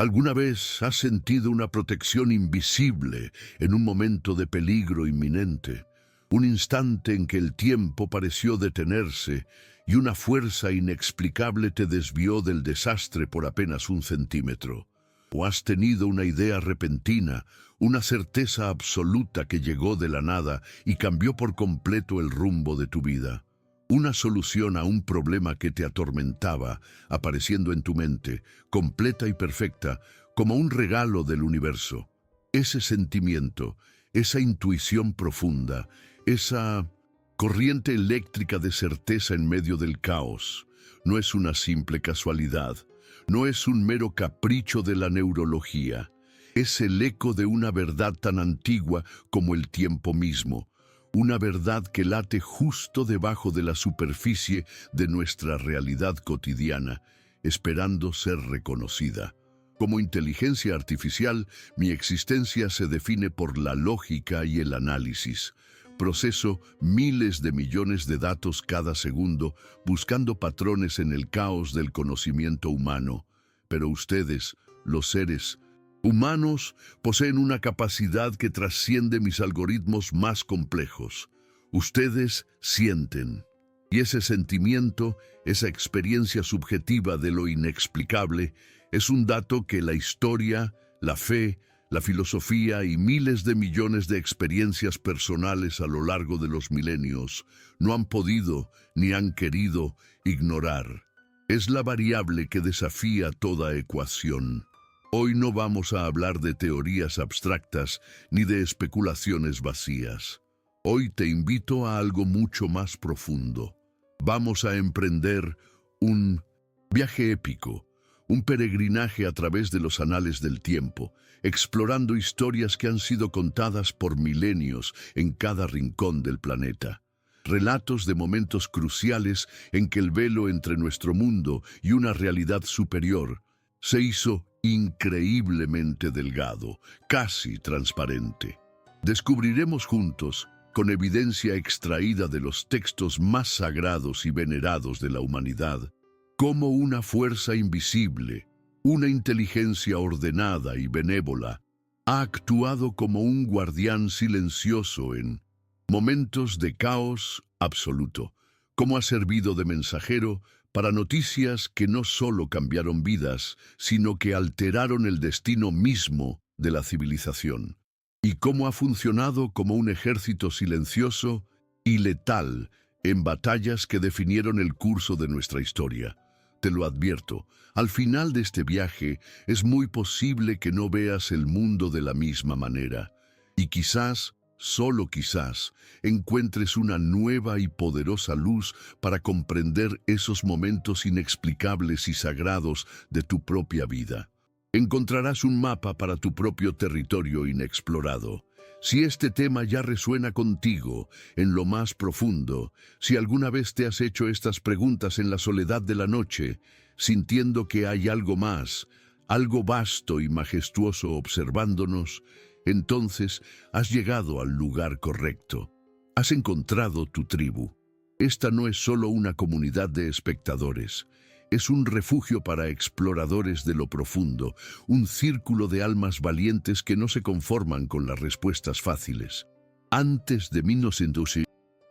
¿Alguna vez has sentido una protección invisible en un momento de peligro inminente? Un instante en que el tiempo pareció detenerse y una fuerza inexplicable te desvió del desastre por apenas un centímetro. ¿O has tenido una idea repentina, una certeza absoluta que llegó de la nada y cambió por completo el rumbo de tu vida? Una solución a un problema que te atormentaba, apareciendo en tu mente, completa y perfecta, como un regalo del universo. Ese sentimiento, esa intuición profunda, esa corriente eléctrica de certeza en medio del caos, no es una simple casualidad, no es un mero capricho de la neurología. Es el eco de una verdad tan antigua como el tiempo mismo. Una verdad que late justo debajo de la superficie de nuestra realidad cotidiana, esperando ser reconocida. Como inteligencia artificial, mi existencia se define por la lógica y el análisis. Proceso miles de millones de datos cada segundo, buscando patrones en el caos del conocimiento humano. Pero ustedes, los seres humanos, poseen una capacidad que trasciende mis algoritmos más complejos. Ustedes sienten. Y ese sentimiento, esa experiencia subjetiva de lo inexplicable, es un dato que la historia, la fe, la filosofía y miles de millones de experiencias personales a lo largo de los milenios no han podido ni han querido ignorar. Es la variable que desafía toda ecuación. Hoy no vamos a hablar de teorías abstractas ni de especulaciones vacías. Hoy te invito a algo mucho más profundo. Vamos a emprender un viaje épico, un peregrinaje a través de los anales del tiempo, explorando historias que han sido contadas por milenios en cada rincón del planeta. Relatos de momentos cruciales en que el velo entre nuestro mundo y una realidad superior se hizo increíblemente delgado, casi transparente. Descubriremos juntos, con evidencia extraída de los textos más sagrados y venerados de la humanidad, cómo una fuerza invisible, una inteligencia ordenada y benévola, ha actuado como un guardián silencioso en momentos de caos absoluto, cómo ha servido de mensajero para noticias que no solo cambiaron vidas, sino que alteraron el destino mismo de la civilización, y cómo ha funcionado como un ejército silencioso y letal en batallas que definieron el curso de nuestra historia. Te lo advierto, al final de este viaje es muy posible que no veas el mundo de la misma manera, y quizás, solo quizás, encuentres una nueva y poderosa luz para comprender esos momentos inexplicables y sagrados de tu propia vida. Encontrarás un mapa para tu propio territorio inexplorado. Si este tema ya resuena contigo en lo más profundo, si alguna vez te has hecho estas preguntas en la soledad de la noche, sintiendo que hay algo más, algo vasto y majestuoso observándonos, entonces has llegado al lugar correcto. Has encontrado tu tribu. Esta no es solo una comunidad de espectadores. Es un refugio para exploradores de lo profundo, un círculo de almas valientes que no se conforman con las respuestas fáciles. Antes de 1912,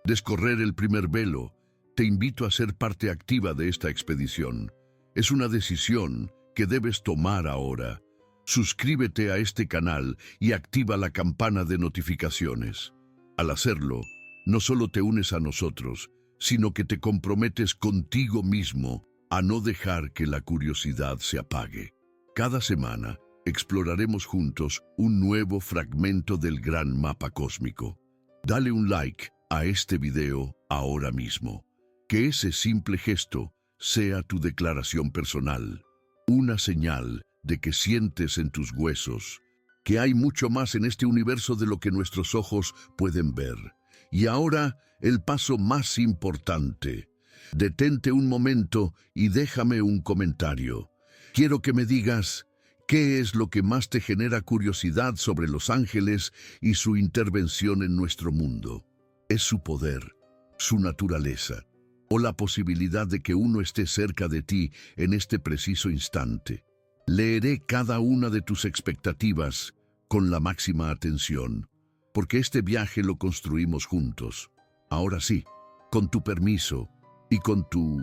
descorrer el primer velo, te invito a ser parte activa de esta expedición. Es una decisión que debes tomar ahora. Suscríbete a este canal y activa la campana de notificaciones. Al hacerlo, no solo te unes a nosotros, sino que te comprometes contigo mismo a no dejar que la curiosidad se apague. Cada semana exploraremos juntos un nuevo fragmento del gran mapa cósmico. Dale un like a este video ahora mismo. Que ese simple gesto sea tu declaración personal, una señal de que sientes en tus huesos que hay mucho más en este universo de lo que nuestros ojos pueden ver. Y ahora, el paso más importante. Detente un momento y déjame un comentario. Quiero que me digas qué es lo que más te genera curiosidad sobre los ángeles y su intervención en nuestro mundo. ¿Es su poder, su naturaleza, o la posibilidad de que uno esté cerca de ti en este preciso instante? Leeré cada una de tus expectativas con la máxima atención, porque este viaje lo construimos juntos. Ahora sí, con tu permiso y con tu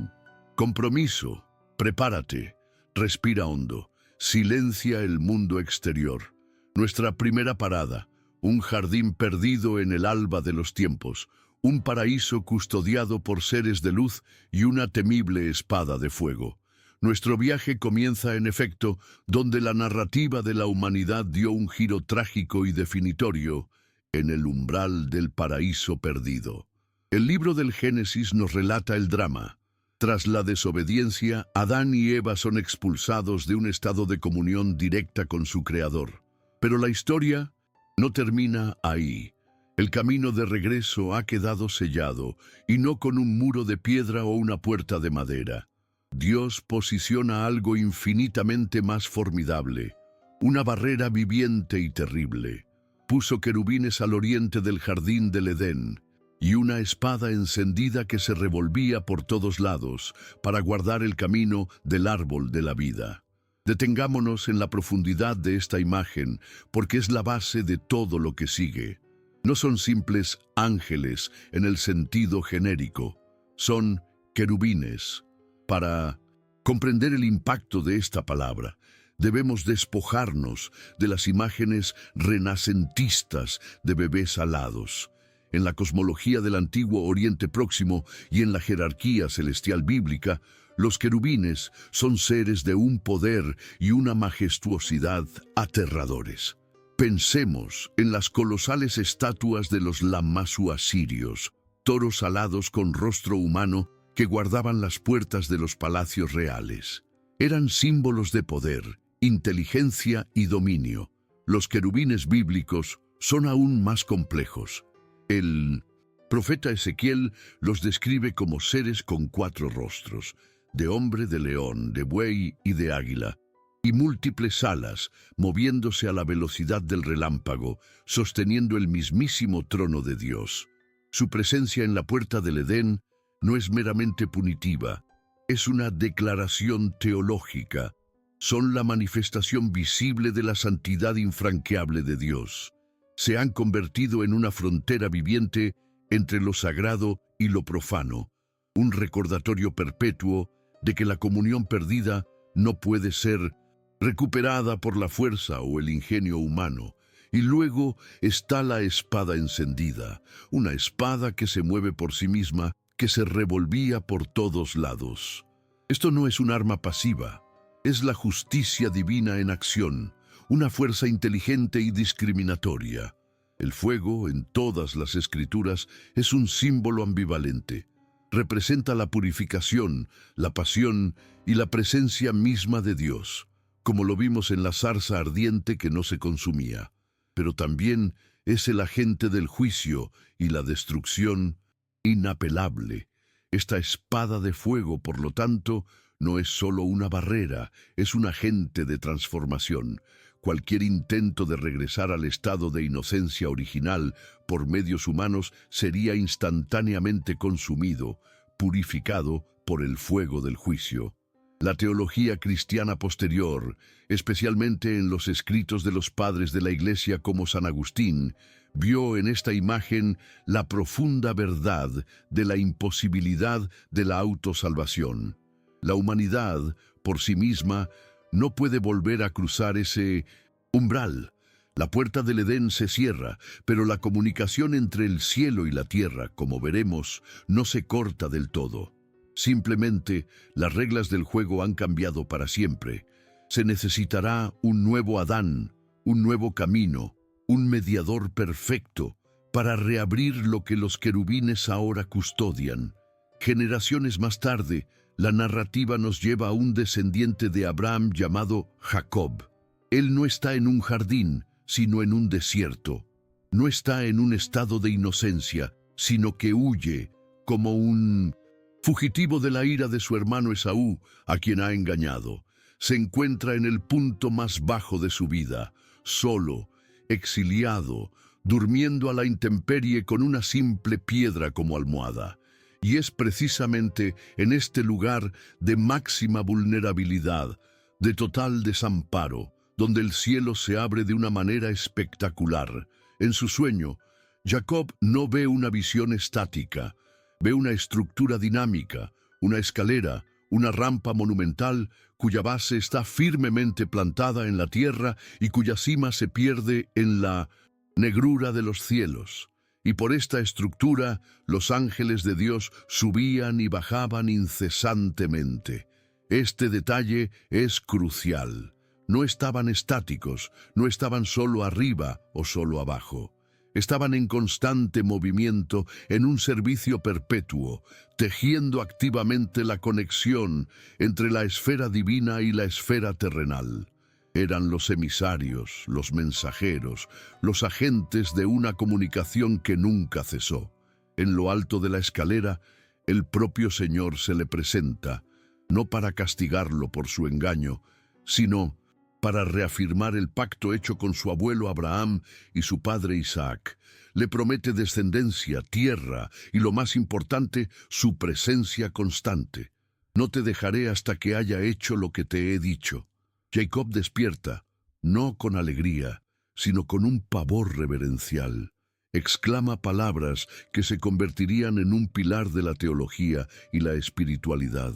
compromiso, prepárate, respira hondo, silencia el mundo exterior. Nuestra primera parada, un jardín perdido en el alba de los tiempos, un paraíso custodiado por seres de luz y una temible espada de fuego. Nuestro viaje comienza, en efecto, donde la narrativa de la humanidad dio un giro trágico y definitorio, en el umbral del paraíso perdido. El libro del Génesis nos relata el drama. Tras la desobediencia, Adán y Eva son expulsados de un estado de comunión directa con su Creador. Pero la historia no termina ahí. El camino de regreso ha quedado sellado, y no con un muro de piedra o una puerta de madera. Dios posiciona algo infinitamente más formidable, una barrera viviente y terrible. Puso querubines al oriente del jardín del Edén, y una espada encendida que se revolvía por todos lados para guardar el camino del árbol de la vida. Detengámonos en la profundidad de esta imagen, porque es la base de todo lo que sigue. No son simples ángeles en el sentido genérico, son querubines. Para comprender el impacto de esta palabra, debemos despojarnos de las imágenes renacentistas de bebés alados. En la cosmología del antiguo Oriente Próximo y en la jerarquía celestial bíblica, los querubines son seres de un poder y una majestuosidad aterradores. Pensemos en las colosales estatuas de los Lamassu asirios, toros alados con rostro humano que guardaban las puertas de los palacios reales. Eran símbolos de poder, inteligencia y dominio. Los querubines bíblicos son aún más complejos. El profeta Ezequiel los describe como seres con 4 rostros, de hombre, de león, de buey y de águila, y múltiples alas, moviéndose a la velocidad del relámpago, sosteniendo el mismísimo trono de Dios. Su presencia en la puerta del Edén no es meramente punitiva, es una declaración teológica. Son la manifestación visible de la santidad infranqueable de Dios. Se han convertido en una frontera viviente entre lo sagrado y lo profano, un recordatorio perpetuo de que la comunión perdida no puede ser recuperada por la fuerza o el ingenio humano. Y luego está la espada encendida, una espada que se mueve por sí misma, que se revolvía por todos lados. Esto no es un arma pasiva, es la justicia divina en acción, una fuerza inteligente y discriminatoria. El fuego, en todas las escrituras, es un símbolo ambivalente. Representa la purificación, la pasión y la presencia misma de Dios, como lo vimos en la zarza ardiente que no se consumía. Pero también es el agente del juicio y la destrucción inapelable. Esta espada de fuego, por lo tanto, no es solo una barrera, es un agente de transformación. Cualquier intento de regresar al estado de inocencia original por medios humanos sería instantáneamente consumido, purificado por el fuego del juicio. La teología cristiana posterior, especialmente en los escritos de los padres de la Iglesia como San Agustín, vio en esta imagen la profunda verdad de la imposibilidad de la autosalvación. La humanidad, por sí misma, no puede volver a cruzar ese umbral. La puerta del Edén se cierra, pero la comunicación entre el cielo y la tierra, como veremos, no se corta del todo. Simplemente, las reglas del juego han cambiado para siempre. Se necesitará un nuevo Adán, un nuevo camino, un mediador perfecto, para reabrir lo que los querubines ahora custodian. Generaciones más tarde, la narrativa nos lleva a un descendiente de Abraham llamado Jacob. Él no está en un jardín, sino en un desierto. No está en un estado de inocencia, sino que huye, como un fugitivo de la ira de su hermano Esaú, a quien ha engañado. Se encuentra en el punto más bajo de su vida, solo, exiliado, durmiendo a la intemperie con una simple piedra como almohada. Y es precisamente en este lugar de máxima vulnerabilidad de total desamparo, donde el cielo se abre de una manera espectacular. En su sueño, Jacob no ve una visión estática, ve una estructura dinámica, una escalera, una rampa monumental cuya base está firmemente plantada en la tierra y cuya cima se pierde en la negrura de los cielos. Y por esta estructura los ángeles de Dios subían y bajaban incesantemente. Este detalle es crucial. No estaban estáticos, no estaban solo arriba o solo abajo. Estaban en constante movimiento, en un servicio perpetuo, tejiendo activamente la conexión entre la esfera divina y la esfera terrenal. Eran los emisarios, los mensajeros, los agentes de una comunicación que nunca cesó. En lo alto de la escalera, el propio Señor se le presenta, no para castigarlo por su engaño, sino para reafirmar el pacto hecho con su abuelo Abraham y su padre Isaac. Le promete descendencia, tierra y, lo más importante, su presencia constante. No te dejaré hasta que haya hecho lo que te he dicho. Jacob despierta, no con alegría, sino con un pavor reverencial. Exclama palabras que se convertirían en un pilar de la teología y la espiritualidad.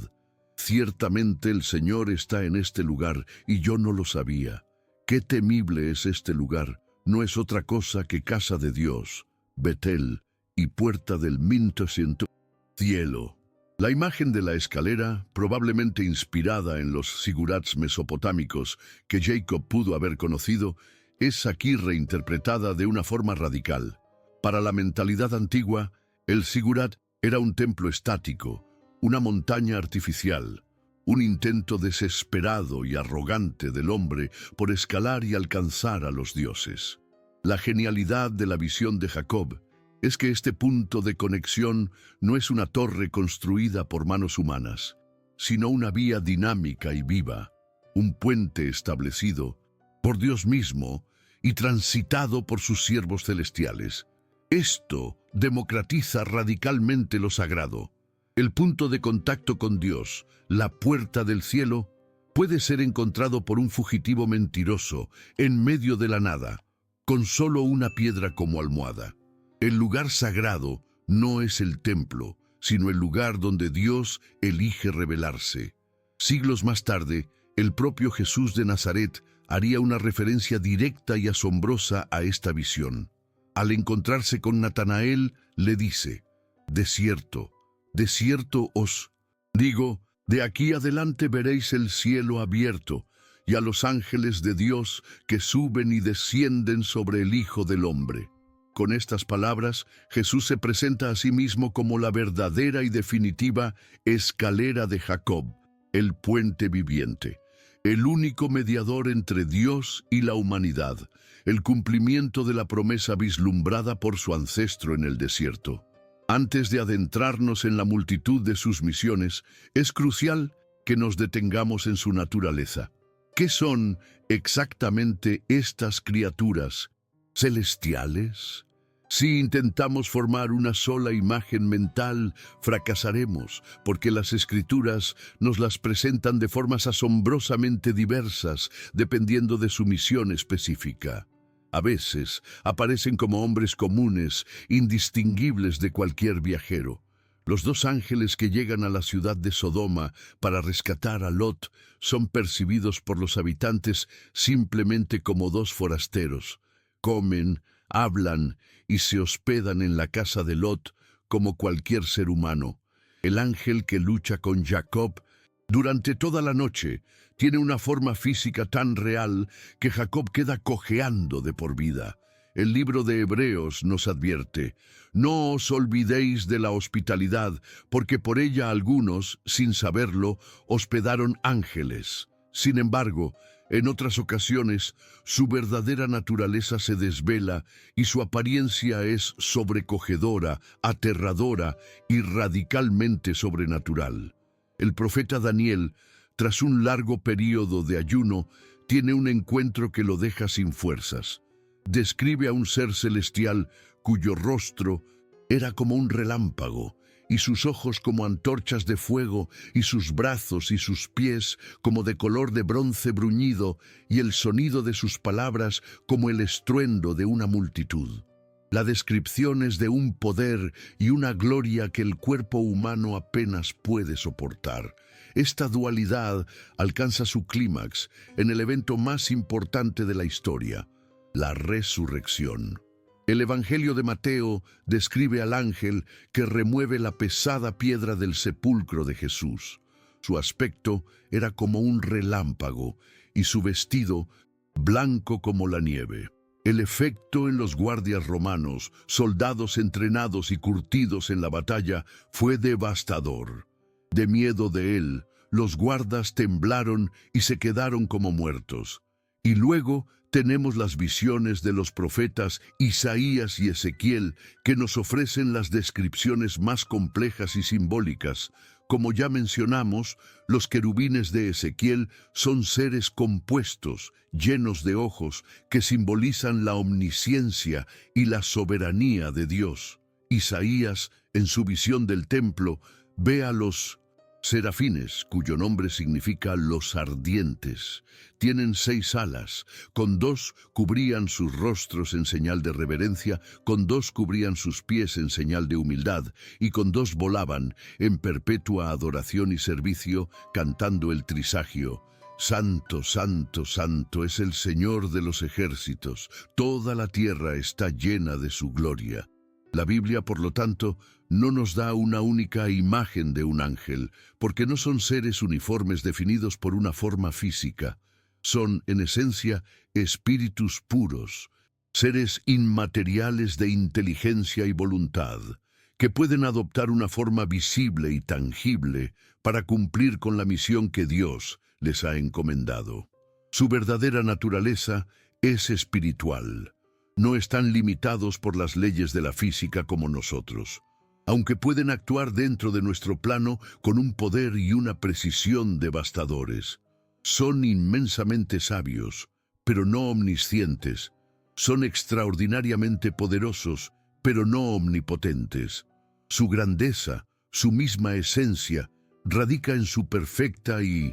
Ciertamente el Señor está en este lugar y yo no lo sabía. Qué temible es este lugar. No es otra cosa que casa de Dios, Betel y puerta del cielo. La imagen de la escalera, probablemente inspirada en los sigurats mesopotámicos que Jacob pudo haber conocido, es aquí reinterpretada de una forma radical. Para la mentalidad antigua, el sigurat era un templo estático, una montaña artificial, un intento desesperado y arrogante del hombre por escalar y alcanzar a los dioses. La genialidad de la visión de Jacob es que este punto de conexión no es una torre construida por manos humanas, sino una vía dinámica y viva, un puente establecido por Dios mismo y transitado por sus siervos celestiales. Esto democratiza radicalmente lo sagrado. El punto de contacto con Dios, la puerta del cielo, puede ser encontrado por un fugitivo mentiroso en medio de la nada, con solo una piedra como almohada. El lugar sagrado no es el templo, sino el lugar donde Dios elige revelarse. Siglos más tarde, el propio Jesús de Nazaret haría una referencia directa y asombrosa a esta visión. Al encontrarse con Natanael, le dice: de cierto os digo, de aquí adelante veréis el cielo abierto y a los ángeles de Dios que suben y descienden sobre el Hijo del Hombre. Con estas palabras, Jesús se presenta a sí mismo como la verdadera y definitiva escalera de Jacob, el puente viviente, el único mediador entre Dios y la humanidad, el cumplimiento de la promesa vislumbrada por su ancestro en el desierto. Antes de adentrarnos en la multitud de sus misiones, es crucial que nos detengamos en su naturaleza. ¿Qué son exactamente estas criaturas celestiales? Si intentamos formar una sola imagen mental, fracasaremos, porque las Escrituras nos las presentan de formas asombrosamente diversas, dependiendo de su misión específica. A veces aparecen como hombres comunes, indistinguibles de cualquier viajero. Los dos ángeles que llegan a la ciudad de Sodoma para rescatar a Lot son percibidos por los habitantes simplemente como dos forasteros. Comen, hablan y se hospedan en la casa de Lot como cualquier ser humano. El ángel que lucha con Jacob durante toda la noche tiene una forma física tan real que Jacob queda cojeando de por vida. El libro de Hebreos nos advierte: no os olvidéis de la hospitalidad, porque por ella algunos, sin saberlo, hospedaron ángeles. Sin embargo, en otras ocasiones, su verdadera naturaleza se desvela y su apariencia es sobrecogedora, aterradora y radicalmente sobrenatural. El profeta Daniel, tras un largo período de ayuno, tiene un encuentro que lo deja sin fuerzas. Describe a un ser celestial cuyo rostro era como un relámpago y sus ojos como antorchas de fuego, y sus brazos y sus pies como de color de bronce bruñido, y el sonido de sus palabras como el estruendo de una multitud. La descripción es de un poder y una gloria que el cuerpo humano apenas puede soportar. Esta dualidad alcanza su clímax en el evento más importante de la historia, la resurrección. El Evangelio de Mateo describe al ángel que remueve la pesada piedra del sepulcro de Jesús. Su aspecto era como un relámpago y su vestido blanco como la nieve. El efecto en los guardias romanos, soldados entrenados y curtidos en la batalla, fue devastador. De miedo de él, los guardas temblaron y se quedaron como muertos. Y luego tenemos las visiones de los profetas Isaías y Ezequiel que nos ofrecen las descripciones más complejas y simbólicas. Como ya mencionamos, los querubines de Ezequiel son seres compuestos, llenos de ojos, que simbolizan la omnisciencia y la soberanía de Dios. Isaías, en su visión del templo, ve a los serafines, cuyo nombre significa los ardientes. Tienen 6 alas, con 2 cubrían sus rostros en señal de reverencia, con 2 cubrían sus pies en señal de humildad, y con 2 volaban en perpetua adoración y servicio, cantando el trisagio. Santo, santo, santo es el Señor de los ejércitos, toda la tierra está llena de su gloria. La Biblia, por lo tanto, no nos da una única imagen de un ángel, porque no son seres uniformes definidos por una forma física. Son, en esencia, espíritus puros, seres inmateriales de inteligencia y voluntad, que pueden adoptar una forma visible y tangible para cumplir con la misión que Dios les ha encomendado. Su verdadera naturaleza es espiritual. No están limitados por las leyes de la física como nosotros, aunque pueden actuar dentro de nuestro plano con un poder y una precisión devastadores. Son inmensamente sabios, pero no omniscientes. Son extraordinariamente poderosos, pero no omnipotentes. Su grandeza, su misma esencia, radica en su perfecta y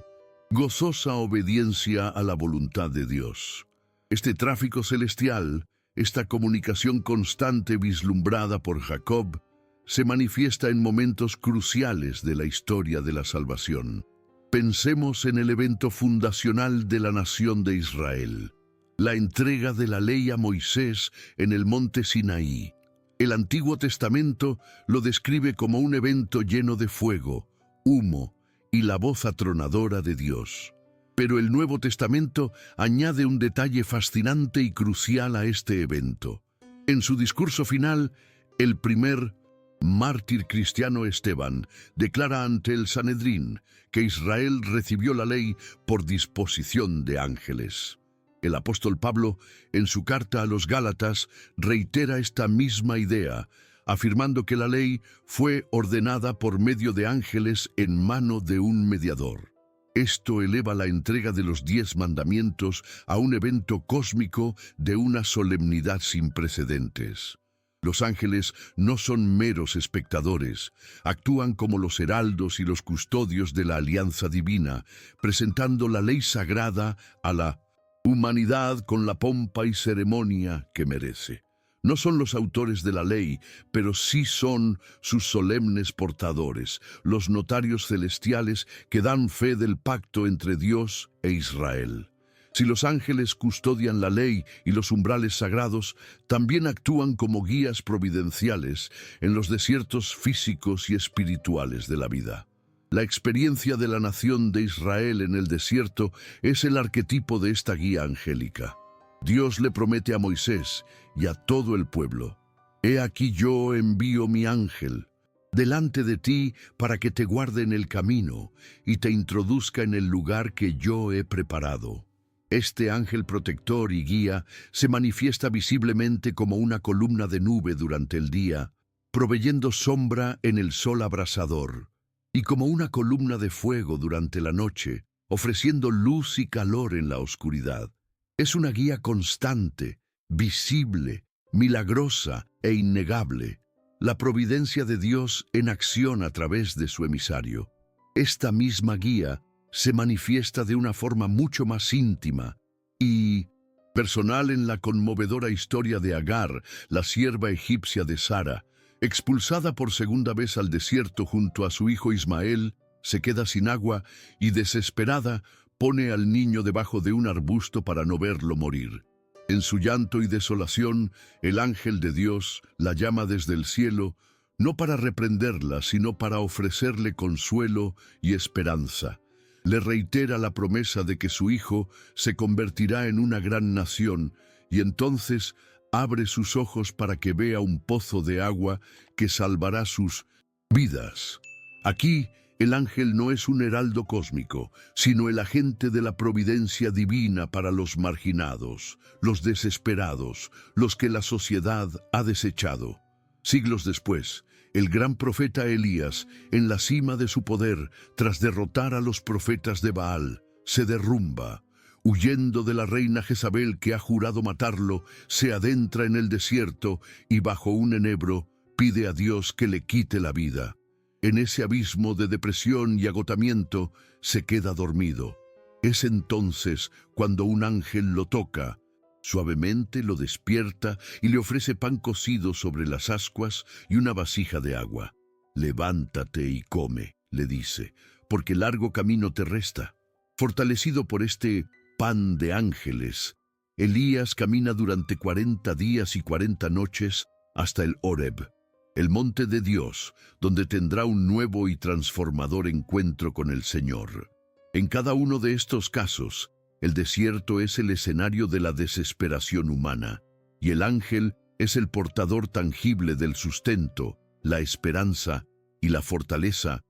gozosa obediencia a la voluntad de Dios. Este tráfico celestial, esta comunicación constante vislumbrada por Jacob, se manifiesta en momentos cruciales de la historia de la salvación. Pensemos en el evento fundacional de la nación de Israel, la entrega de la ley a Moisés en el monte Sinaí. El Antiguo Testamento lo describe como un evento lleno de fuego, humo y la voz atronadora de Dios. Pero el Nuevo Testamento añade un detalle fascinante y crucial a este evento. En su discurso final, el primer mártir cristiano Esteban declara ante el Sanedrín que Israel recibió la ley por disposición de ángeles. El apóstol Pablo, en su carta a los Gálatas, reitera esta misma idea, afirmando que la ley fue ordenada por medio de ángeles en mano de un mediador. Esto eleva la entrega de los 10 mandamientos a un evento cósmico de una solemnidad sin precedentes. Los ángeles no son meros espectadores, actúan como los heraldos y los custodios de la alianza divina, presentando la ley sagrada a la humanidad con la pompa y ceremonia que merece. No son los autores de la ley, pero sí son sus solemnes portadores, los notarios celestiales que dan fe del pacto entre Dios e Israel. Si los ángeles custodian la ley y los umbrales sagrados, también actúan como guías providenciales en los desiertos físicos y espirituales de la vida. La experiencia de la nación de Israel en el desierto es el arquetipo de esta guía angélica. Dios le promete a Moisés y a todo el pueblo: «He aquí yo envío mi ángel delante de ti para que te guarde en el camino y te introduzca en el lugar que yo he preparado». Este ángel protector y guía se manifiesta visiblemente como una columna de nube durante el día, proveyendo sombra en el sol abrasador, y como una columna de fuego durante la noche, ofreciendo luz y calor en la oscuridad. Es una guía constante, visible, milagrosa e innegable. la providencia de Dios en acción a través de su emisario. Esta misma guía se manifiesta de una forma mucho más íntima y personal en la conmovedora historia de Agar, la sierva egipcia de Sara. Expulsada por segunda vez al desierto junto a su hijo Ismael, se queda sin agua y, desesperada, pone al niño debajo de un arbusto para no verlo morir. En su llanto y desolación, el ángel de Dios la llama desde el cielo, no para reprenderla, sino para ofrecerle consuelo y esperanza. Le reitera la promesa de que su hijo se convertirá en una gran nación, y entonces abre sus ojos para que vea un pozo de agua que salvará sus vidas. Aquí, el ángel no es un heraldo cósmico, sino el agente de la providencia divina para los marginados, los desesperados, los que la sociedad ha desechado. Siglos después, el gran profeta Elías, en la cima de su poder, tras derrotar a los profetas de Baal, se derrumba. Huyendo de la reina Jezabel que ha jurado matarlo, se adentra en el desierto y bajo un enebro pide a Dios que le quite la vida. En ese abismo de depresión y agotamiento se queda dormido. Es entonces cuando un ángel lo toca, suavemente lo despierta y le ofrece pan cocido sobre las ascuas y una vasija de agua. «Levántate y come», le dice, «porque largo camino te resta». Fortalecido por este pan de ángeles, Elías camina durante 40 días y 40 noches hasta el Horeb, el monte de Dios, donde tendrá un nuevo y transformador encuentro con el Señor. En cada uno de estos casos, el desierto es el escenario de la desesperación humana, y el ángel es el portador tangible del sustento, la esperanza y la fortaleza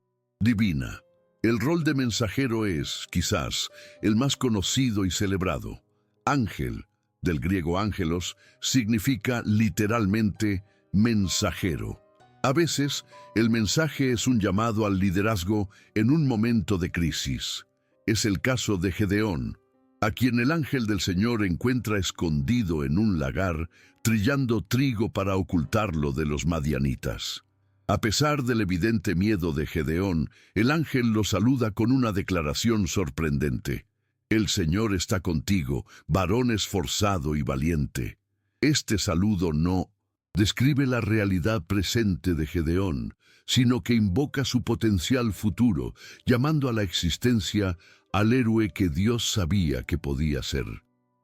divina. El rol de mensajero es, quizás, el más conocido y celebrado. Ángel, del griego ángelos, significa literalmente mensajero. A veces, el mensaje es un llamado al liderazgo en un momento de crisis. Es el caso de Gedeón, a quien el ángel del Señor encuentra escondido en un lagar, trillando trigo para ocultarlo de los madianitas. A pesar del evidente miedo de Gedeón, el ángel lo saluda con una declaración sorprendente. «El Señor está contigo, varón esforzado y valiente». Este saludo no describe la realidad presente de Gedeón, sino que invoca su potencial futuro, llamando a la existencia al héroe que Dios sabía que podía ser.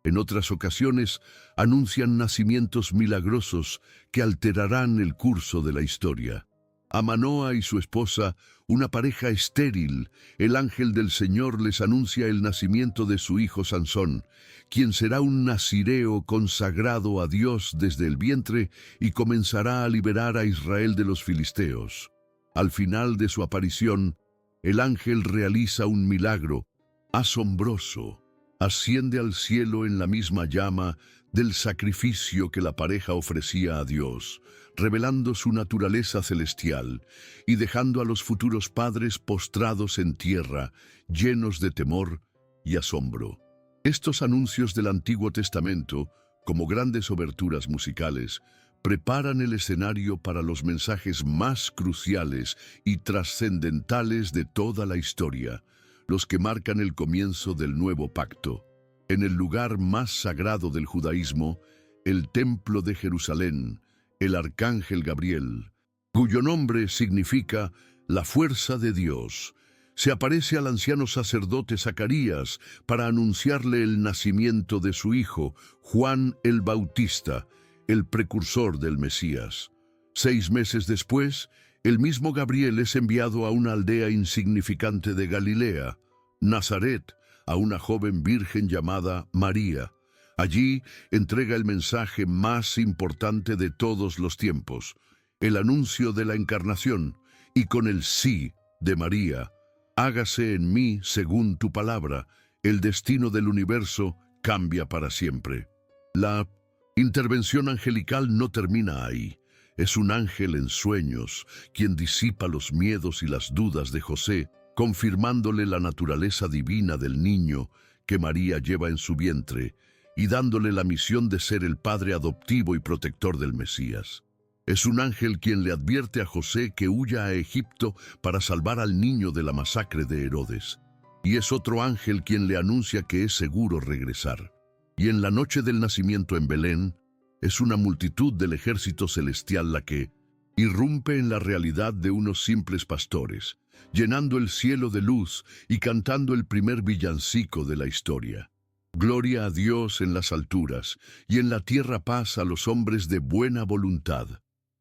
En otras ocasiones, anuncian nacimientos milagrosos que alterarán el curso de la historia. A Manoa y su esposa, una pareja estéril, el ángel del Señor les anuncia el nacimiento de su hijo Sansón, quien será un nazireo consagrado a Dios desde el vientre y comenzará a liberar a Israel de los filisteos. Al final de su aparición, el ángel realiza un milagro asombroso. Asciende al cielo en la misma llama del sacrificio que la pareja ofrecía a Dios, revelando su naturaleza celestial y dejando a los futuros padres postrados en tierra, llenos de temor y asombro. Estos anuncios del Antiguo Testamento, como grandes oberturas musicales, preparan el escenario para los mensajes más cruciales y trascendentales de toda la historia, los que marcan el comienzo del nuevo pacto. En el lugar más sagrado del judaísmo, el Templo de Jerusalén, el arcángel Gabriel, cuyo nombre significa la fuerza de Dios, se aparece al anciano sacerdote Zacarías para anunciarle el nacimiento de su hijo, Juan el Bautista, el precursor del Mesías. 6 meses después, el mismo Gabriel es enviado a una aldea insignificante de Galilea, Nazaret, a una joven virgen llamada María. Allí entrega el mensaje más importante de todos los tiempos, el anuncio de la encarnación, y con el sí de María, «Hágase en mí según tu palabra», el destino del universo cambia para siempre. La intervención angelical no termina ahí. Es un ángel en sueños quien disipa los miedos y las dudas de José, confirmándole la naturaleza divina del niño que María lleva en su vientre y dándole la misión de ser el padre adoptivo y protector del Mesías. Es un ángel quien le advierte a José que huya a Egipto para salvar al niño de la masacre de Herodes. Y es otro ángel quien le anuncia que es seguro regresar. Y en la noche del nacimiento en Belén, es una multitud del ejército celestial la que irrumpe en la realidad de unos simples pastores, llenando el cielo de luz y cantando el primer villancico de la historia. Gloria a Dios en las alturas, y en la tierra paz a los hombres de buena voluntad.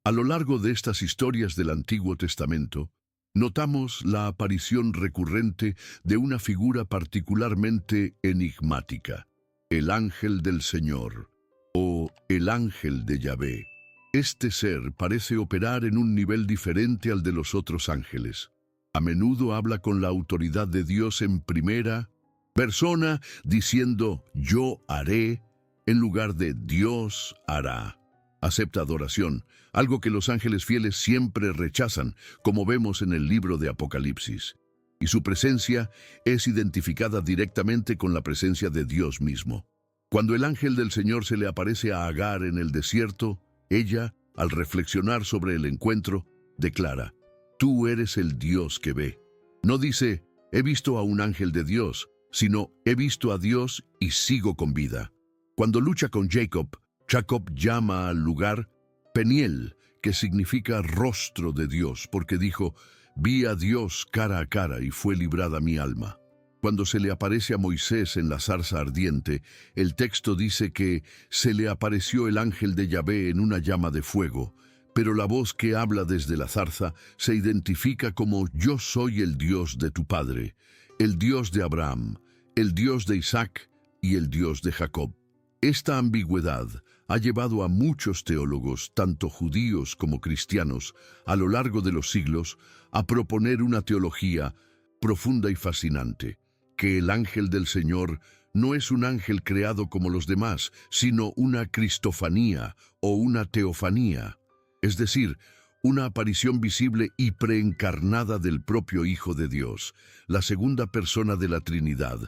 A lo largo de estas historias del Antiguo Testamento, notamos la aparición recurrente de una figura particularmente enigmática, el ángel del Señor, o el ángel de Yahvé. Este ser parece operar en un nivel diferente al de los otros ángeles. A menudo habla con la autoridad de Dios en primera persona, diciendo «yo haré» en lugar de «Dios hará». Acepta adoración, algo que los ángeles fieles siempre rechazan, como vemos en el libro de Apocalipsis. Y su presencia es identificada directamente con la presencia de Dios mismo. Cuando el ángel del Señor se le aparece a Agar en el desierto, ella, al reflexionar sobre el encuentro, declara, «Tú eres el Dios que ve». No dice, «He visto a un ángel de Dios», sino, «He visto a Dios y sigo con vida». Cuando lucha con Jacob llama al lugar Peniel, que significa rostro de Dios, porque dijo, «Vi a Dios cara a cara y fue librada mi alma». Cuando se le aparece a Moisés en la zarza ardiente, el texto dice que se le apareció el ángel de Yahvé en una llama de fuego, pero la voz que habla desde la zarza se identifica como «Yo soy el Dios de tu padre, el Dios de Abraham, el Dios de Isaac y el Dios de Jacob». Esta ambigüedad ha llevado a muchos teólogos, tanto judíos como cristianos, a lo largo de los siglos, a proponer una teología profunda y fascinante, que el ángel del Señor no es un ángel creado como los demás, sino una cristofanía o una teofanía, es decir, una aparición visible y preencarnada del propio Hijo de Dios, la segunda persona de la Trinidad,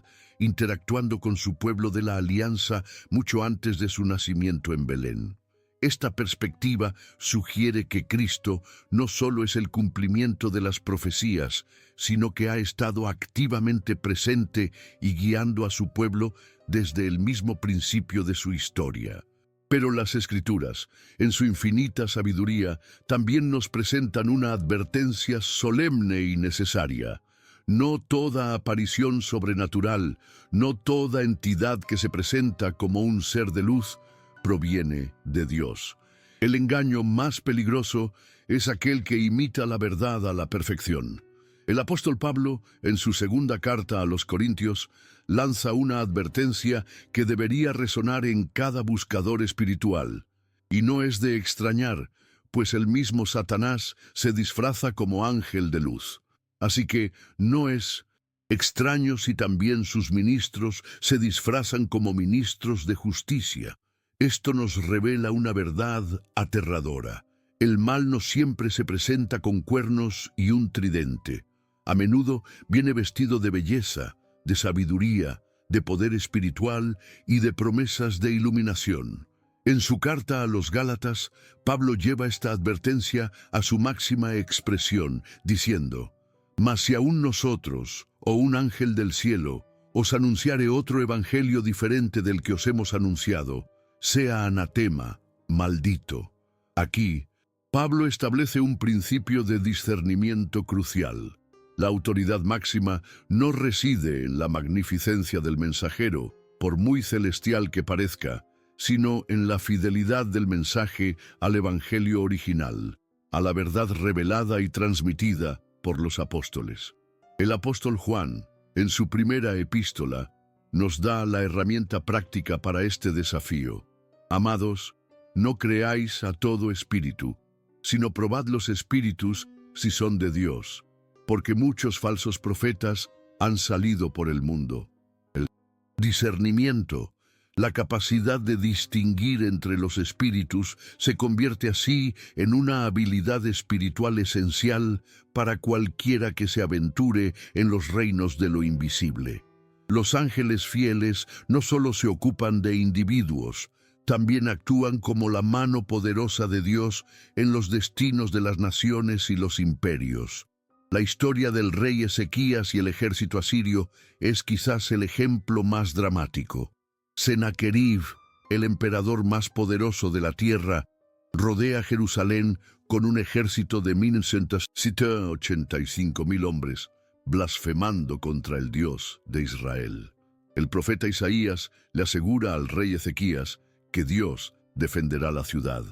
interactuando con su pueblo de la alianza mucho antes de su nacimiento en Belén. Esta perspectiva sugiere que Cristo no solo es el cumplimiento de las profecías, sino que ha estado activamente presente y guiando a su pueblo desde el mismo principio de su historia. Pero las Escrituras, en su infinita sabiduría, también nos presentan una advertencia solemne y necesaria. No toda aparición sobrenatural, no toda entidad que se presenta como un ser de luz, proviene de Dios. El engaño más peligroso es aquel que imita la verdad a la perfección. El apóstol Pablo, en su segunda carta a los Corintios, lanza una advertencia que debería resonar en cada buscador espiritual. Y no es de extrañar, pues el mismo Satanás se disfraza como ángel de luz. Así que no es extraño si también sus ministros se disfrazan como ministros de justicia. Esto nos revela una verdad aterradora. El mal no siempre se presenta con cuernos y un tridente. A menudo viene vestido de belleza, de sabiduría, de poder espiritual y de promesas de iluminación. En su carta a los Gálatas, Pablo lleva esta advertencia a su máxima expresión, diciendo, «Mas si aún nosotros, o un ángel del cielo, os anunciare otro evangelio diferente del que os hemos anunciado, sea anatema, maldito». Aquí, Pablo establece un principio de discernimiento crucial. La autoridad máxima no reside en la magnificencia del mensajero, por muy celestial que parezca, sino en la fidelidad del mensaje al evangelio original, a la verdad revelada y transmitida por los apóstoles. El apóstol Juan, en su primera epístola, nos da la herramienta práctica para este desafío. Amados, no creáis a todo espíritu, sino probad los espíritus si son de Dios, porque muchos falsos profetas han salido por el mundo. El discernimiento, la capacidad de distinguir entre los espíritus, se convierte así en una habilidad espiritual esencial para cualquiera que se aventure en los reinos de lo invisible. Los ángeles fieles no solo se ocupan de individuos, también actúan como la mano poderosa de Dios en los destinos de las naciones y los imperios. La historia del rey Ezequías y el ejército asirio es quizás el ejemplo más dramático. Sennacherib, el emperador más poderoso de la tierra, rodea Jerusalén con un ejército de 185.000 hombres, blasfemando contra el Dios de Israel. El profeta Isaías le asegura al rey Ezequías que Dios defenderá la ciudad.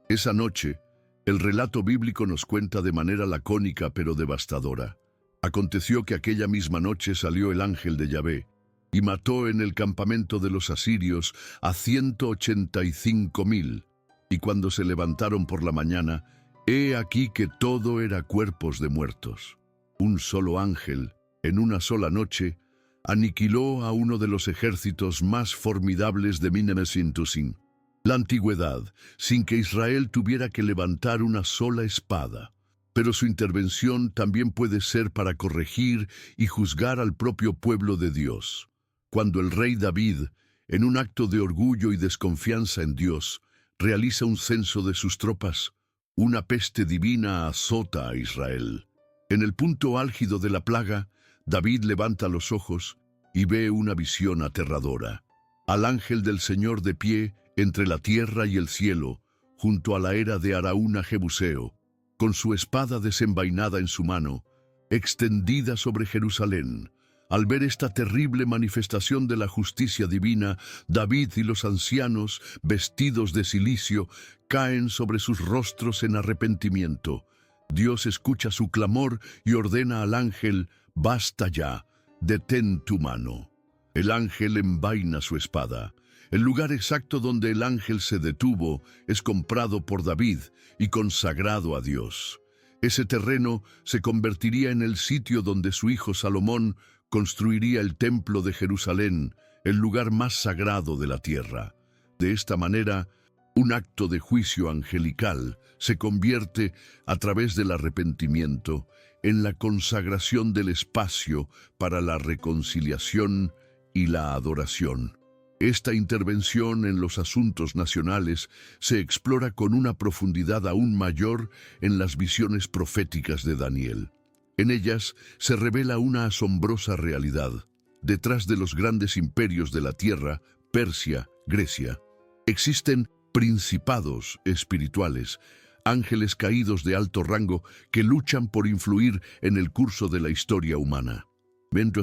Esa noche, el relato bíblico nos cuenta de manera lacónica pero devastadora. Aconteció que aquella misma noche salió el ángel de Yahvé y mató en el campamento de los asirios a 185.000. Y cuando se levantaron por la mañana, he aquí que todo era cuerpos de muertos. Un solo ángel, en una sola noche, aniquiló a uno de los ejércitos más formidables de Minemesintusin. La antigüedad, sin que Israel tuviera que levantar una sola espada. Pero su intervención también puede ser para corregir y juzgar al propio pueblo de Dios. Cuando el rey David, en un acto de orgullo y desconfianza en Dios, realiza un censo de sus tropas, una peste divina azota a Israel. En el punto álgido de la plaga, David levanta los ojos y ve una visión aterradora. Al ángel del Señor de pie entre la tierra y el cielo, junto a la era de Araúna Jebuseo, con su espada desenvainada en su mano, extendida sobre Jerusalén. Al ver esta terrible manifestación de la justicia divina, David y los ancianos, vestidos de cilicio, caen sobre sus rostros en arrepentimiento. Dios escucha su clamor y ordena al ángel: «Basta ya, detén tu mano». El ángel envaina su espada. El lugar exacto donde el ángel se detuvo es comprado por David y consagrado a Dios. Ese terreno se convertiría en el sitio donde su hijo Salomón construiría el templo de Jerusalén, el lugar más sagrado de la tierra. De esta manera, un acto de juicio angelical se convierte, a través del arrepentimiento, en la consagración del espacio para la reconciliación y la adoración. Esta intervención en los asuntos nacionales se explora con una profundidad aún mayor en las visiones proféticas de Daniel. En ellas se revela una asombrosa realidad. Detrás de los grandes imperios de la tierra, Persia, Grecia, existen principados espirituales, ángeles caídos de alto rango que luchan por influir en el curso de la historia humana. En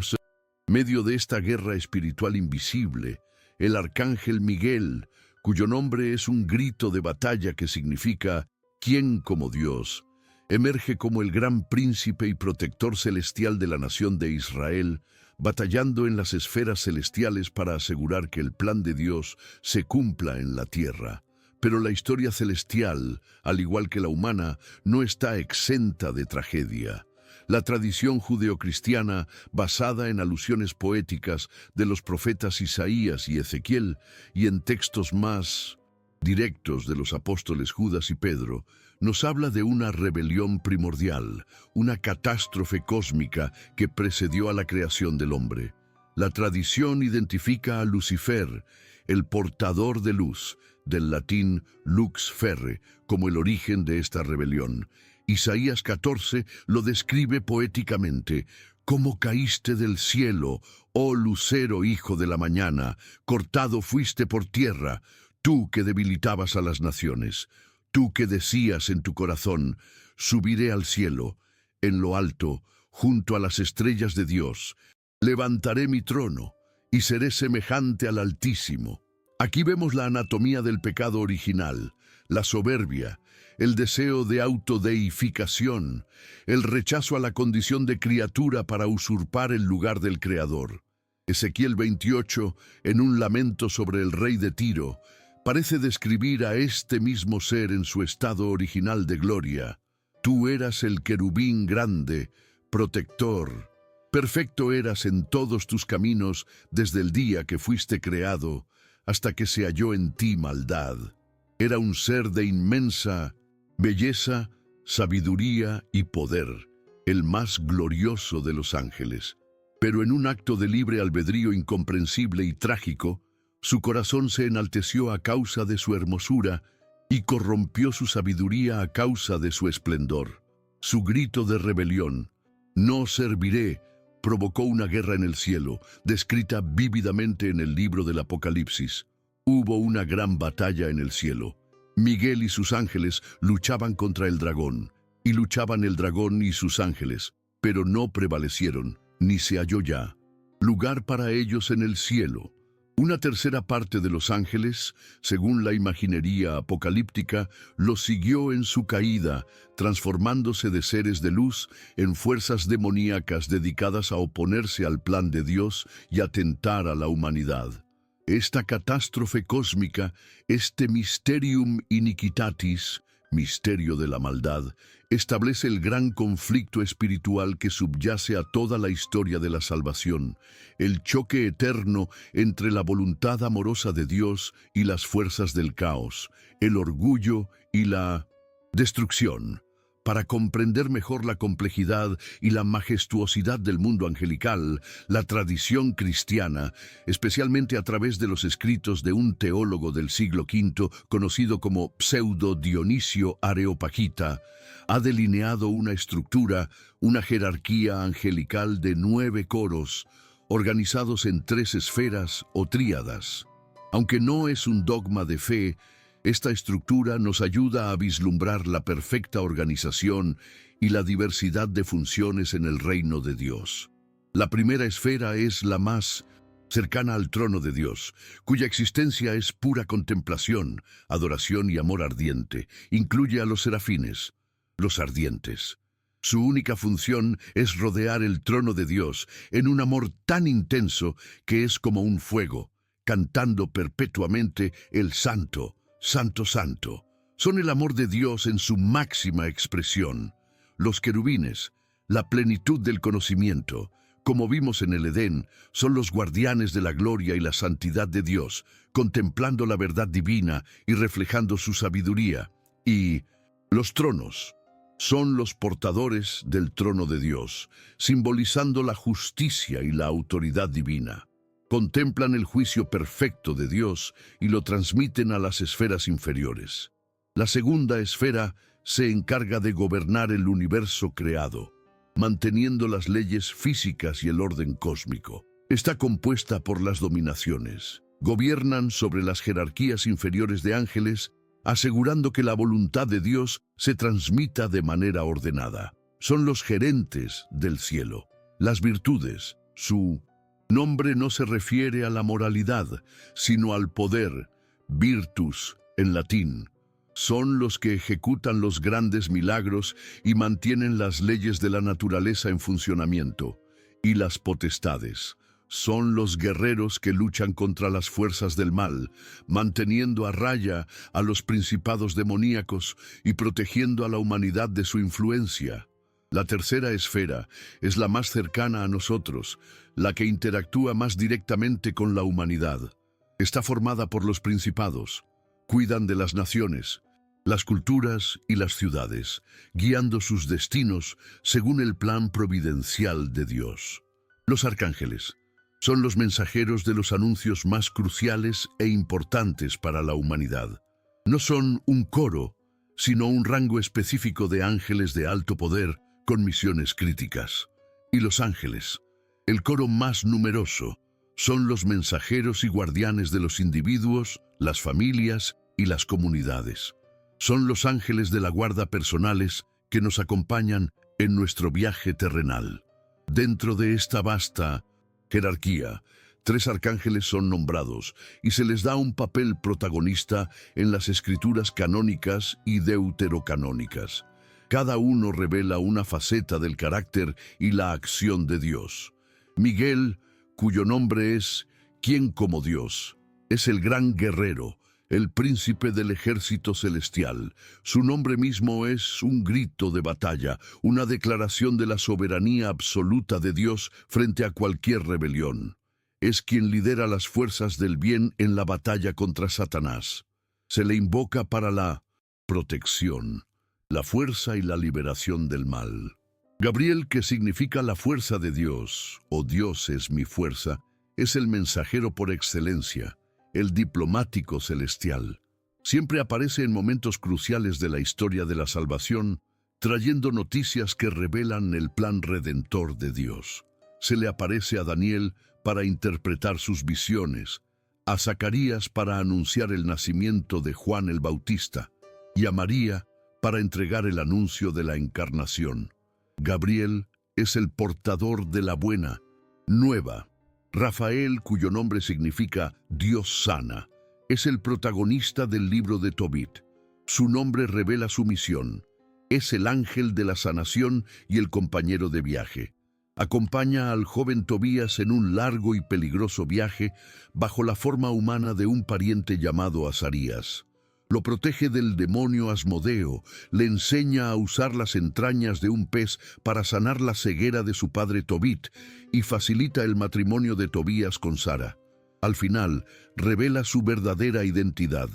medio de esta guerra espiritual invisible, el arcángel Miguel, cuyo nombre es un grito de batalla que significa «¿Quién como Dios?», emerge como el gran príncipe y protector celestial de la nación de Israel, batallando en las esferas celestiales para asegurar que el plan de Dios se cumpla en la tierra. Pero la historia celestial, al igual que la humana, no está exenta de tragedia. La tradición judeocristiana, basada en alusiones poéticas de los profetas Isaías y Ezequiel, y en textos más directos de los apóstoles Judas y Pedro, nos habla de una rebelión primordial, una catástrofe cósmica que precedió a la creación del hombre. La tradición identifica a Lucifer, el portador de luz, del latín lux ferre, como el origen de esta rebelión. Isaías 14 lo describe poéticamente: «Cómo caíste del cielo, oh lucero hijo de la mañana, cortado fuiste por tierra, tú que debilitabas a las naciones, tú que decías en tu corazón, subiré al cielo, en lo alto, junto a las estrellas de Dios, levantaré mi trono y seré semejante al Altísimo». Aquí vemos la anatomía del pecado original, la soberbia, el deseo de autodeificación, el rechazo a la condición de criatura para usurpar el lugar del Creador. Ezequiel 28, en un lamento sobre el rey de Tiro, parece describir a este mismo ser en su estado original de gloria. Tú eras el querubín grande, protector. Perfecto eras en todos tus caminos desde el día que fuiste creado, hasta que se halló en ti maldad. Era un ser de inmensa belleza, sabiduría y poder, el más glorioso de los ángeles. Pero en un acto de libre albedrío incomprensible y trágico, Su corazón se enalteció a causa de su hermosura y corrompió su sabiduría a causa de su esplendor. Su grito de rebelión, "No serviré", provocó una guerra en el cielo, descrita vívidamente en el libro del Apocalipsis. Hubo una gran batalla en el cielo. Miguel y sus ángeles luchaban contra el dragón, y luchaban el dragón y sus ángeles, pero no prevalecieron, ni se halló ya lugar para ellos en el cielo. Una tercera parte de los ángeles, según la imaginería apocalíptica, los siguió en su caída, transformándose de seres de luz en fuerzas demoníacas dedicadas a oponerse al plan de Dios y atentar a la humanidad. Esta catástrofe cósmica, este mysterium iniquitatis, misterio de la maldad, establece el gran conflicto espiritual que subyace a toda la historia de la salvación, el choque eterno entre la voluntad amorosa de Dios y las fuerzas del caos, el orgullo y la destrucción. Para comprender mejor la complejidad y la majestuosidad del mundo angelical, la tradición cristiana, especialmente a través de los escritos de un teólogo del siglo V conocido como Pseudo Dionisio Areopagita, ha delineado una estructura, una jerarquía angelical de 9 coros, organizados en 3 esferas o tríadas. Aunque no es un dogma de fe, esta estructura nos ayuda a vislumbrar la perfecta organización y la diversidad de funciones en el reino de Dios. La primera esfera es la más cercana al trono de Dios, cuya existencia es pura contemplación, adoración y amor ardiente. Incluye a los serafines, los ardientes. Su única función es rodear el trono de Dios en un amor tan intenso que es como un fuego, cantando perpetuamente el Santo, Santo, Santo. Son el amor de Dios en su máxima expresión. Los querubines, la plenitud del conocimiento, como vimos en el Edén, son los guardianes de la gloria y la santidad de Dios, contemplando la verdad divina y reflejando su sabiduría. Y los tronos son los portadores del trono de Dios, simbolizando la justicia y la autoridad divina. Contemplan el juicio perfecto de Dios y lo transmiten a las esferas inferiores. La segunda esfera se encarga de gobernar el universo creado, manteniendo las leyes físicas y el orden cósmico. Está compuesta por las dominaciones. Gobiernan sobre las jerarquías inferiores de ángeles, asegurando que la voluntad de Dios se transmita de manera ordenada. Son los gerentes del cielo. Las virtudes, su nombre no se refiere a la moralidad, sino al poder, virtus en latín. Son los que ejecutan los grandes milagros y mantienen las leyes de la naturaleza en funcionamiento. Y las potestades son los guerreros que luchan contra las fuerzas del mal, manteniendo a raya a los principados demoníacos y protegiendo a la humanidad de su influencia. La tercera esfera es la más cercana a nosotros, la que interactúa más directamente con la humanidad. Está formada por los principados. Cuidan de las naciones, las culturas y las ciudades, guiando sus destinos según el plan providencial de Dios. Los arcángeles son los mensajeros de los anuncios más cruciales e importantes para la humanidad. No son un coro, sino un rango específico de ángeles de alto poder con misiones críticas. Y los ángeles, el coro más numeroso, son los mensajeros y guardianes de los individuos, las familias y las comunidades. Son los ángeles de la guarda personales que nos acompañan en nuestro viaje terrenal. Dentro de esta vasta jerarquía, 3 arcángeles son nombrados y se les da un papel protagonista en las escrituras canónicas y deuterocanónicas. Cada uno revela una faceta del carácter y la acción de Dios. Miguel, cuyo nombre es ¿Quién como Dios?, es el gran guerrero, el príncipe del ejército celestial. Su nombre mismo es un grito de batalla, una declaración de la soberanía absoluta de Dios frente a cualquier rebelión. Es quien lidera las fuerzas del bien en la batalla contra Satanás. Se le invoca para la protección, la fuerza y la liberación del mal. Gabriel, que significa la fuerza de Dios, o Dios es mi fuerza, es el mensajero por excelencia. el diplomático celestial. Siempre aparece en momentos cruciales de la historia de la salvación, trayendo noticias que revelan el plan redentor de Dios. Se le aparece a Daniel para interpretar sus visiones, a Zacarías para anunciar el nacimiento de Juan el Bautista y a María para entregar el anuncio de la encarnación. Gabriel es el portador de la buena nueva. Rafael, cuyo nombre significa Dios sana, es el protagonista del libro de Tobit. Su nombre revela su misión. Es el ángel de la sanación y el compañero de viaje. Acompaña al joven Tobías en un largo y peligroso viaje bajo la forma humana de un pariente llamado Azarías. Lo protege del demonio Asmodeo, le enseña a usar las entrañas de un pez para sanar la ceguera de su padre Tobit y facilita el matrimonio de Tobías con Sara. Al final, revela su verdadera identidad.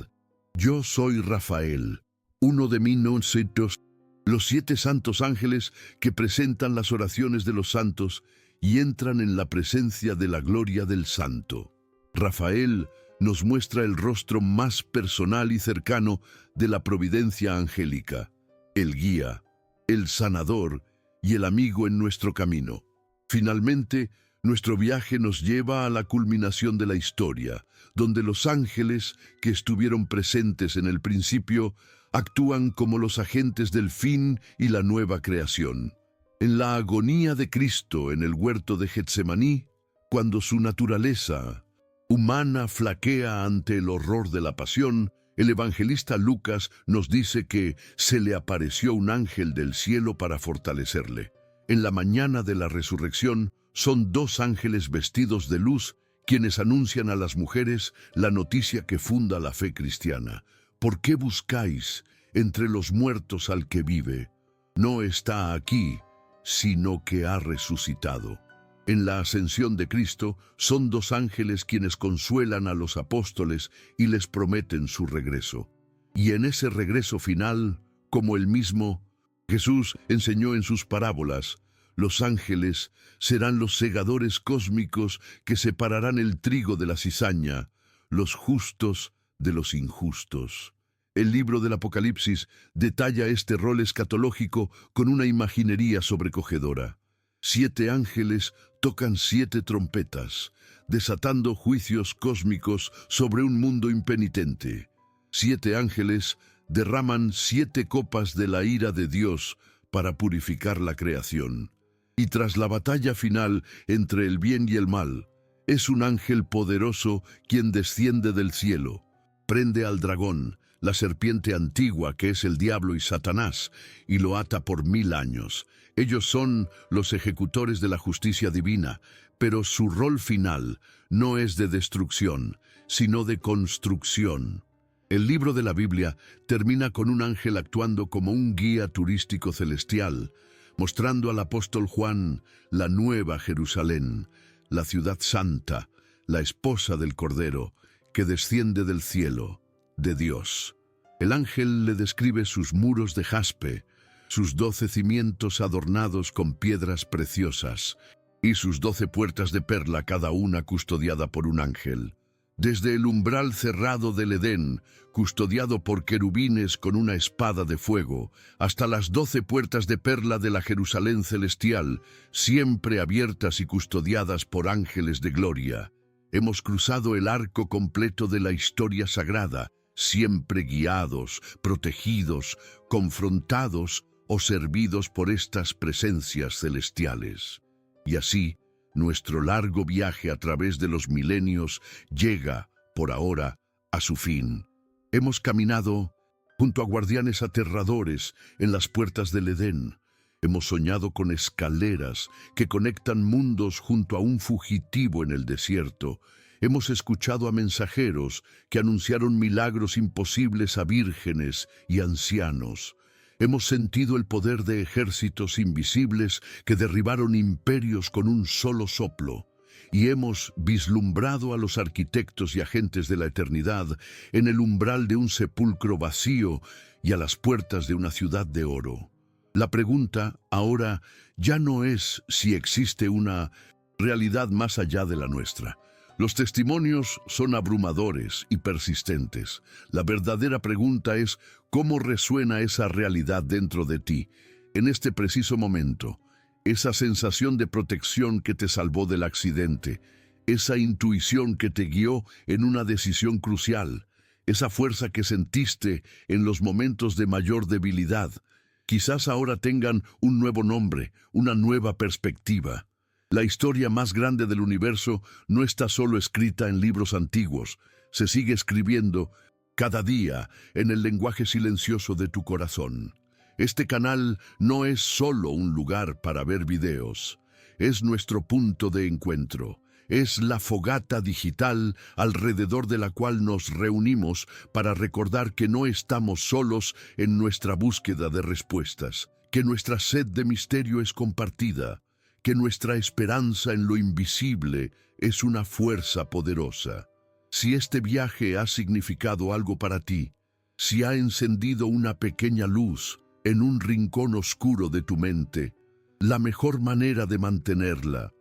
Yo soy Rafael, uno de mis nosotros, los 7 santos ángeles que presentan las oraciones de los santos y entran en la presencia de la gloria del santo. Rafael nos muestra el rostro más personal y cercano de la providencia angélica, el guía, el sanador y el amigo en nuestro camino. Finalmente, nuestro viaje nos lleva a la culminación de la historia, donde los ángeles que estuvieron presentes en el principio actúan como los agentes del fin y la nueva creación. En la agonía de Cristo en el huerto de Getsemaní, cuando su naturaleza humana flaquea ante el horror de la pasión, el evangelista Lucas nos dice que se le apareció un ángel del cielo para fortalecerle. En la mañana de la resurrección, son 2 ángeles vestidos de luz quienes anuncian a las mujeres la noticia que funda la fe cristiana. ¿Por qué buscáis entre los muertos al que vive? No está aquí, sino que ha resucitado. En la ascensión de Cristo, son 2 ángeles quienes consuelan a los apóstoles y les prometen su regreso. Y en ese regreso final, como el mismo Jesús enseñó en sus parábolas, los ángeles serán los segadores cósmicos que separarán el trigo de la cizaña, los justos de los injustos. El libro del Apocalipsis detalla este rol escatológico con una imaginería sobrecogedora. 7 ángeles tocan 7 trompetas, desatando juicios cósmicos sobre un mundo impenitente. 7 ángeles derraman 7 copas de la ira de Dios para purificar la creación. Y tras la batalla final entre el bien y el mal, es un ángel poderoso quien desciende del cielo, prende al dragón, la serpiente antigua que es el diablo y Satanás, y lo ata por 1000 años. Ellos son los ejecutores de la justicia divina, pero su rol final no es de destrucción, sino de construcción. El libro de la Biblia termina con un ángel actuando como un guía turístico celestial, mostrando al apóstol Juan la nueva Jerusalén, la ciudad santa, la esposa del Cordero, que desciende del cielo, de Dios. El ángel le describe sus muros de jaspe, sus 12 cimientos adornados con piedras preciosas, y sus 12 puertas de perla, cada una custodiada por un ángel. Desde el umbral cerrado del Edén, custodiado por querubines con una espada de fuego, hasta las 12 puertas de perla de la Jerusalén celestial, siempre abiertas y custodiadas por ángeles de gloria. Hemos cruzado el arco completo de la historia sagrada, siempre guiados, protegidos, confrontados o servidos por estas presencias celestiales. Y así, nuestro largo viaje a través de los milenios llega, por ahora, a su fin. Hemos caminado junto a guardianes aterradores en las puertas del Edén. Hemos soñado con escaleras que conectan mundos junto a un fugitivo en el desierto. Hemos escuchado a mensajeros que anunciaron milagros imposibles a vírgenes y ancianos. Hemos sentido el poder de ejércitos invisibles que derribaron imperios con un solo soplo. Y hemos vislumbrado a los arquitectos y agentes de la eternidad en el umbral de un sepulcro vacío y a las puertas de una ciudad de oro. La pregunta ahora ya no es si existe una realidad más allá de la nuestra. Los testimonios son abrumadores y persistentes. La verdadera pregunta es, ¿cómo resuena esa realidad dentro de ti, en este preciso momento? Esa sensación de protección que te salvó del accidente, esa intuición que te guió en una decisión crucial, esa fuerza que sentiste en los momentos de mayor debilidad. Quizás ahora tengan un nuevo nombre, una nueva perspectiva. La historia más grande del universo no está solo escrita en libros antiguos, se sigue escribiendo cada día en el lenguaje silencioso de tu corazón. Este canal no es solo un lugar para ver videos, es nuestro punto de encuentro. Es la fogata digital alrededor de la cual nos reunimos para recordar que no estamos solos en nuestra búsqueda de respuestas, que nuestra sed de misterio es compartida, que nuestra esperanza en lo invisible es una fuerza poderosa. Si este viaje ha significado algo para ti, si ha encendido una pequeña luz en un rincón oscuro de tu mente, la mejor manera de mantenerla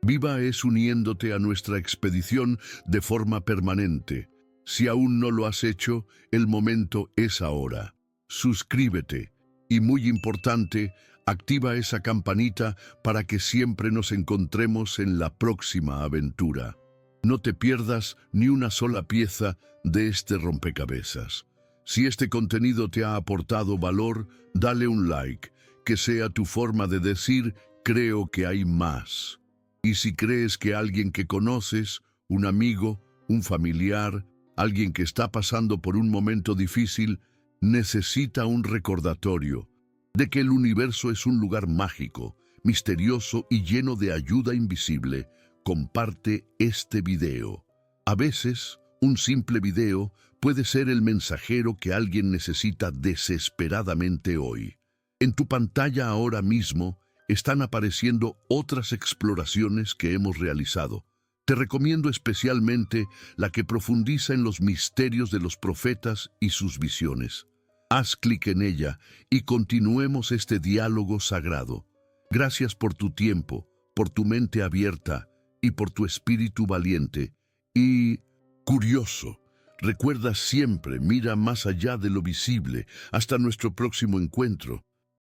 viva es uniéndote a nuestra expedición de forma permanente. Si aún no lo has hecho, el momento es ahora. Suscríbete y, muy importante, activa esa campanita para que siempre nos encontremos en la próxima aventura. No te pierdas ni una sola pieza de este rompecabezas. Si este contenido te ha aportado valor, dale un like, que sea tu forma de decir, creo que hay más. Y si crees que alguien que conoces, un amigo, un familiar, alguien que está pasando por un momento difícil, necesita un recordatorio de que el universo es un lugar mágico, misterioso y lleno de ayuda invisible, comparte este video. A veces, un simple video puede ser el mensajero que alguien necesita desesperadamente hoy. En tu pantalla ahora mismo están apareciendo otras exploraciones que hemos realizado. Te recomiendo especialmente la que profundiza en los misterios de los profetas y sus visiones. Haz clic en ella y continuemos este diálogo sagrado. Gracias por tu tiempo, por tu mente abierta y por tu espíritu valiente y curioso. Recuerda siempre, mira más allá de lo visible. Hasta nuestro próximo encuentro.